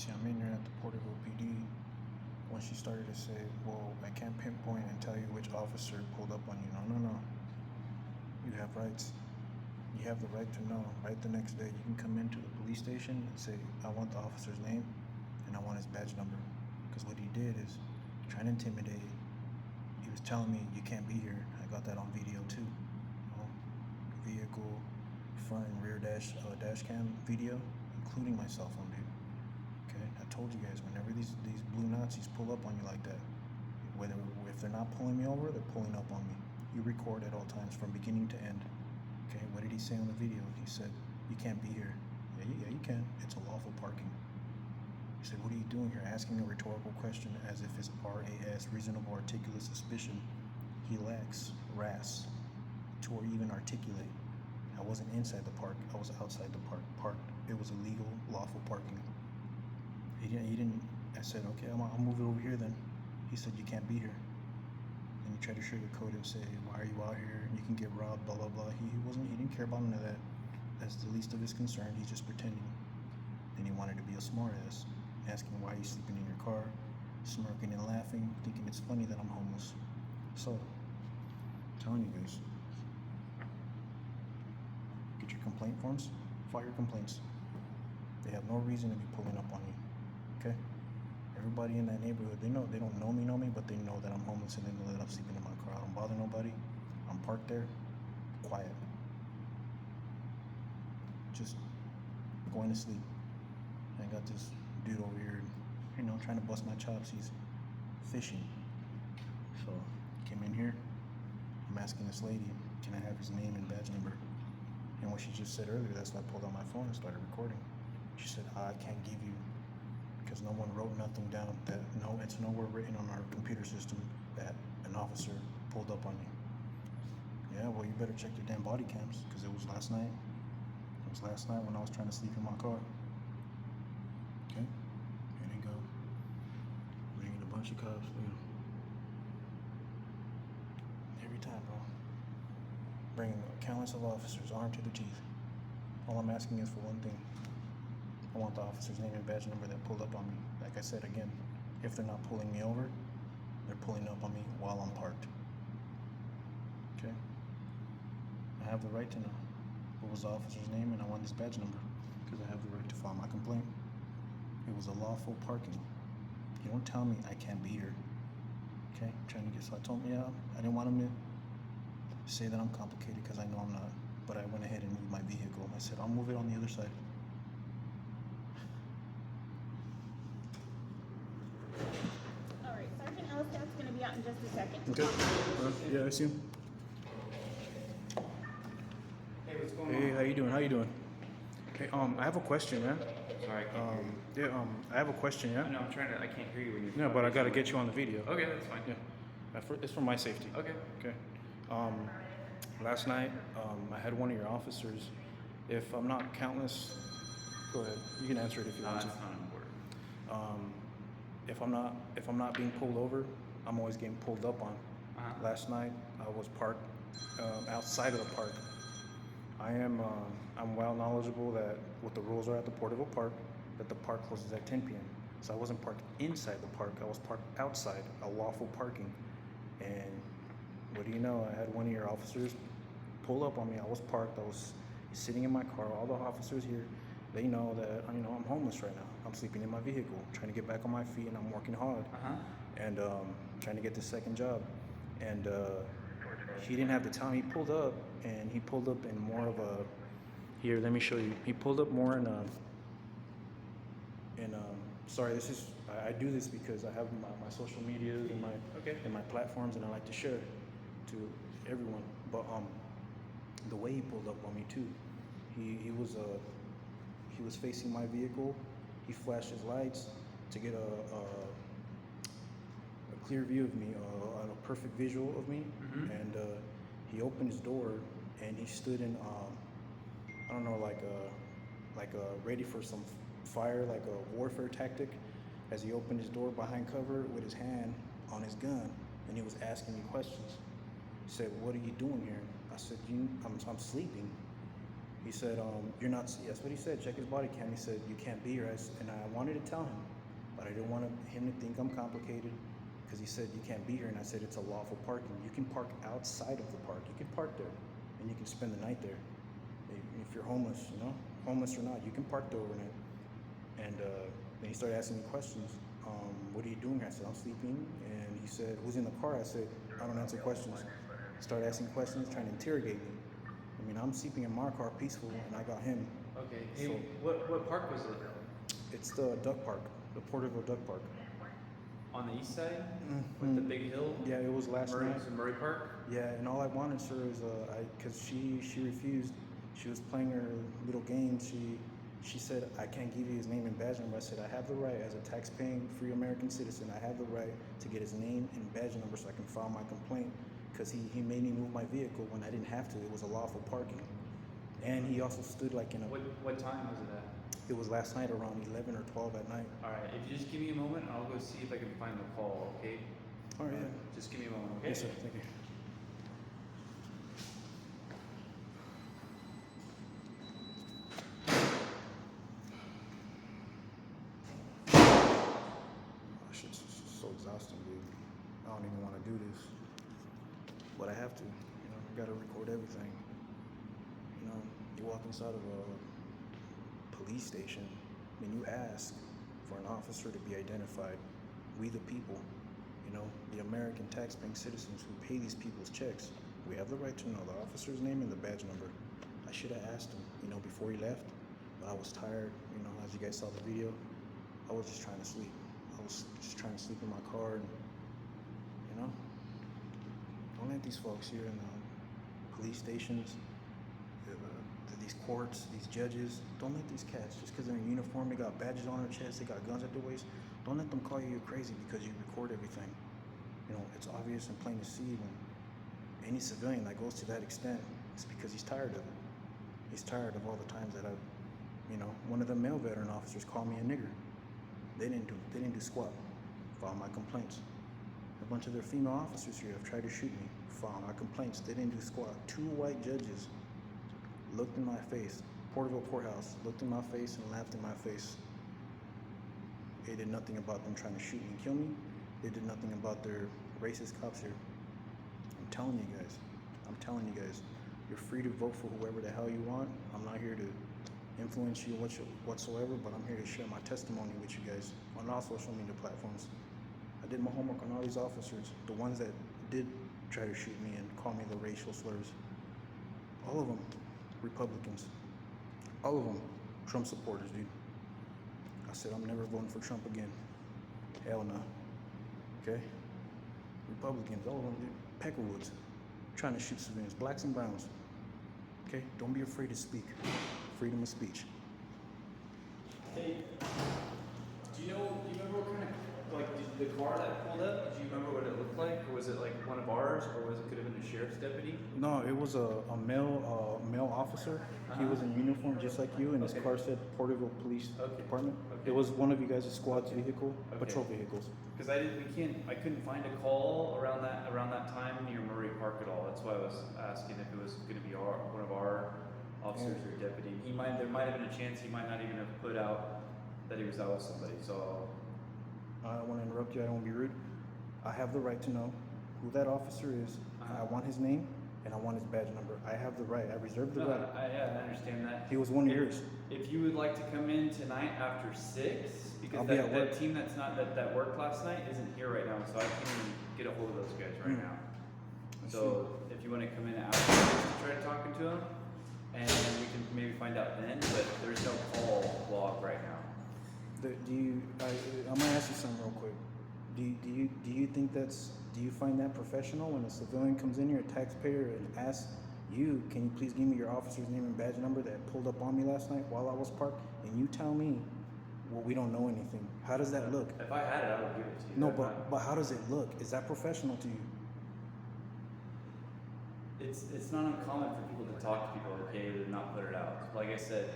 See, I'm in here at the Porterville PD when she started to say, well, I can't pinpoint and tell you which officer pulled up on you. No. You have rights. You have the right to know. Right the next day, you can come into the police station and say, I want the officer's name and I want his badge number. Because what he did is trying to intimidate. He was telling me, you can't be here. I got that on video too. Vehicle, front and rear dash cam video, including my cell phone, dude. Okay, I told you guys, whenever these blue Nazis pull up on you like that, whether if they're not pulling me over, they're pulling up on me. You record at all times from beginning to end. Okay, what did he say on the video? He said, you can't be here. Yeah, you can. It's a lawful parking. He said, what are you doing here? Asking a rhetorical question as if it's RAS, reasonable articulate suspicion. He lacks RAS to or even articulate. I wasn't inside the park. I was outside the park. It was illegal, lawful parking. He didn't. I said, okay, I'll move it over here then. He said, you can't be here. And he tried to sugarcoat it and say, why are you out here? You can get robbed, blah, blah, blah. He didn't care about none of that. That's the least of his concern. He's just pretending. Then he wanted to be a smart ass, asking why he's sleeping in your car, smirking and laughing, thinking it's funny that I'm homeless. So, I'm telling you guys, get your complaint forms, file your complaints. They have no reason to be pulling up on you, okay? Everybody in that neighborhood, they don't know me, but they know that I'm homeless and they know that I'm sleeping in my car. I don't bother nobody. I'm parked there, quiet. Just going to sleep. I got this dude over here, trying to bust my chops. He's fishing. So, came in here. I'm asking this lady, can I have his name and badge number? And what she just said earlier, that's why I pulled out my phone and started recording. She said, I can't give you, because no one wrote nothing down, it's nowhere written on our computer system that an officer pulled up on you. Yeah, well, you better check your damn body cams, because it was last night. It was last night when I was trying to sleep in my car. Okay, here they go. Bringing a bunch of cops, every time, bro. Bringing countless of officers armed to the teeth. All I'm asking is for one thing. I want the officer's name and badge number that pulled up on me. Like I said again, if they're not pulling me over, they're pulling up on me while I'm parked. Okay? I have the right to know what was the officer's name and I want his badge number because I have the right to file my complaint. It was a lawful parking. You don't tell me I can't be here. Okay? So I told him, yeah, I didn't want him to say that I'm complicated because I know I'm not. But I went ahead and moved my vehicle. I said, I'll move it on the other side. All right, Sergeant Elliscott's going to be out in just a second. Okay. Yeah, I see him. Hey, what's going on? Hey, how you doing? Hey, I have a question, man. Sorry, I can't hear you. I have a question, yeah? No, I can't hear you when you're Yeah, but I gotta get you on the video. Okay, that's fine. Yeah. It's for my safety. Okay. Okay. Last night, I had one of your officers. If I'm not countless, go ahead. You can answer it if you want to. That's not important. If I'm not being pulled over, I'm always getting pulled up on. Last night, I was parked outside of the park. I'm well knowledgeable that what the rules are at the Porterville Park, that the park closes at 10 p.m. So I wasn't parked inside the park. I was parked outside, a lawful parking. And what do you know? I had one of your officers pull up on me. I was parked. I was sitting in my car. All the officers here, they know that I'm homeless right now. I'm sleeping in my vehicle, trying to get back on my feet, and I'm working hard. And trying to get this second job. And he didn't have the time. He pulled up, and he pulled up in more of a. Here, let me show you. He pulled up more in sorry, I do this because I have my social medias and my platforms, and I like to share it to everyone. But the way he pulled up on me too, he was facing my vehicle. He flashed his lights to get a clear view of me, a perfect visual of me, and he opened his door and he stood in I don't know, like ready for some fire, like a warfare tactic, as he opened his door behind cover with his hand on his gun, and he was asking me questions. He said, "What are you doing here?" I said, I'm sleeping. He said, you're not, that's what he said, check his body cam. He said, you can't be here. And I wanted to tell him, but I didn't want him to think I'm complicated, because he said, you can't be here. And I said, it's a lawful parking. You can park outside of the park. You can park there, and you can spend the night there. If you're homeless, you know, homeless or not, you can park there overnight. And then he started asking me questions. What are you doing? I said, I'm sleeping. And he said, who's in the car? I said, I don't answer questions. He started asking questions, trying to interrogate me. I mean, I'm sleeping in my car peaceful, and I got him. Okay. Hey, So, what park was it? it's the duck park, the Porterville Duck Park. On the east side? Mm-hmm. With the big hill? Yeah, it was last night. Murray Park? Yeah, and all I wanted, sir, is because she refused. She was playing her little game. She said, I can't give you his name and badge number. I said, I have the right, as a tax-paying, free American citizen, I have the right to get his name and badge number so I can file my complaint, because he made me move my vehicle when I didn't have to. It was a lawful parking. And he also stood like in a... What time was it at? It was last night around 11 or 12 at night. Alright, if you just give me a moment, I'll go see if I can find the call, okay? Oh, yeah. Just give me a moment, okay? Yes, sir. Thank you. Shit's so exhausting, dude. I don't even want to do this, but I have to. You know, I gotta record everything. You know, you walk inside of a police station, and you ask for an officer to be identified. We the people, you know, the American tax-paying citizens who pay these people's checks. We have the right to know the officer's name and the badge number. I should have asked him, you know, before he left, but I was tired. You know, as you guys saw the video, I was just trying to sleep. I was just trying to sleep in my car, and you know, don't let these folks here in the police stations, these courts, these judges, don't let these cats, just because they're in uniform, they got badges on their chest, they got guns at their waist, don't let them call you crazy because you record everything. You know, it's obvious and plain to see when any civilian that goes to that extent, it's because he's tired of it. He's tired of all the times that I've, you know, one of the male veteran officers called me a nigger. They didn't do squat. File my complaints. A bunch of their female officers here have tried to shoot me. File my complaints. They didn't do squat. 2 white judges looked in my face. Porterville Courthouse looked in my face and laughed in my face. They did nothing about them trying to shoot me and kill me. They did nothing about their racist cops here. I'm telling you guys. You're free to vote for whoever the hell you want. I'm not here to influence you whatsoever, but I'm here to share my testimony with you guys on all social media platforms. I did my homework on all these officers, the ones that did try to shoot me and call me the racial slurs. All of them Republicans. All of them Trump supporters, dude. I said I'm never voting for Trump again. Hell no. Okay? Republicans, all of them, dude. Peckerwoods, trying to shoot civilians, blacks and browns. Okay? Don't be afraid to speak. Freedom of speech. Hey, do you remember what kind of, like, the car that pulled up, do you remember what it looked like? Or was it like one of ours, or could it have been a sheriff's deputy? No, it was a male officer. He was in uniform just like you, and his car said Porterville Police Department. Okay. It was one of you guys' squad's vehicle, patrol vehicles. Because I couldn't find a call around that time near Murray Park at all. That's why I was asking if it was going to be one of our officers or deputy. There might have been a chance he might not even have put out that he was out with somebody. So I don't want to interrupt you. I don't want to be rude. I have the right to know who that officer is. I want his name and I want his badge number. I have the right. I reserve the right. I understand that. He was one of yours. If you would like to come in tonight after 6, because I'll be at work. that team that worked last night isn't here right now, so I can't even get a hold of those guys right now. So if you want to come in after 6 to try talking to them, and we can maybe find out then, but there's no call log right now. I'm gonna ask you something real quick. Do you think do you find that professional when a civilian comes in here, a taxpayer, and asks you, can you please give me your officer's name and badge number that pulled up on me last night while I was parked, and you tell me, well, we don't know anything. How does that look? If I had it, I would give it to you. No, but how does it look? Is that professional to you? It's not uncommon for people to talk to people, okay, to not put it out. Like I said,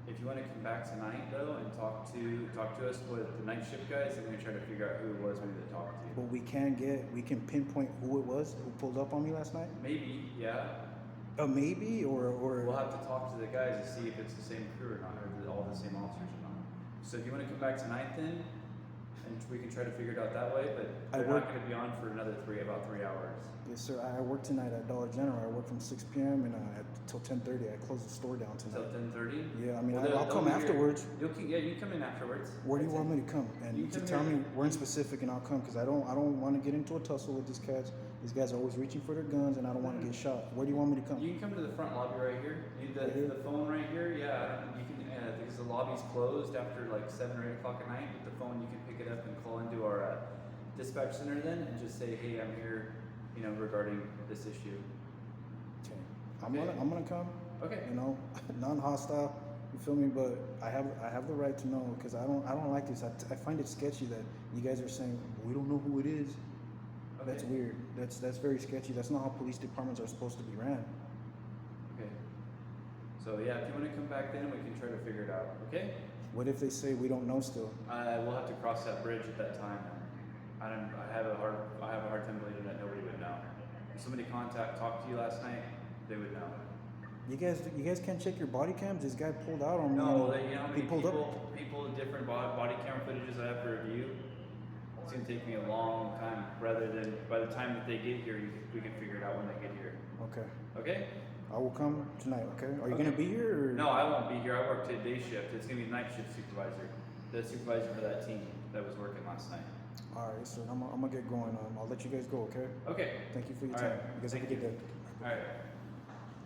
if you want to come back tonight though and talk to us with the night shift guys, I'm gonna try to figure out who it was maybe that talked to you. But we can pinpoint who it was who pulled up on me last night? Maybe, yeah. Maybe, or We'll have to talk to the guys to see if it's the same crew or not, or all the same officers or not. So if you want to come back tonight then, and we can try to figure it out that way, but they're not going to be on for another about 3 hours. Yes, sir. I work tonight at Dollar General. I work from 6 p.m. and till 10:30. I close the store down tonight. Till 10:30? Yeah, I mean, Well, I'll come afterwards. Yeah, you can come in afterwards. Where do you want me to come? And You to come tell here. me where in specific, and I'll come, because I don't want to get into a tussle with these cats. These guys are always reaching for their guns, and I don't want to get shot. Where do you want me to come? You can come to the front lobby right here. Need Right here? the phone right here. Yeah, you can because the lobby's closed after like 7 or 8 o'clock at night. With the phone, you can pick it up and call into our dispatch center then, and just say, hey, I'm here, regarding this issue. Okay. Okay. I'm gonna come. Okay. Non-hostile. You feel me? But I have the right to know, because I don't like this. I find it sketchy that you guys are saying we don't know who it is. Okay. That's weird. That's very sketchy. That's not how police departments are supposed to be ran. Okay. So yeah, if you want to come back then, we can try to figure it out. Okay. What if they say we don't know still? We'll have to cross that bridge at that time. I have a hard time believing that nobody would know. If somebody talked to you last night, they would know. You guys can't check your body cams. This guy pulled out on me. No, you know how many he pulled up. people with different body camera footages I have to review? It's gonna take me a long time. Rather than by the time that they get here, we can figure it out when they get here. Okay. Okay? I will come tonight. Okay. Are you Okay. gonna be here? Or? No, I won't be here. I work day shift. It's gonna be night shift supervisor. The supervisor for that team that was working last night. All right, sir. I'm gonna get going. I'll let you guys go. Okay. Okay. Thank you for your All time. right. You guys have a Thank good you. day. All right.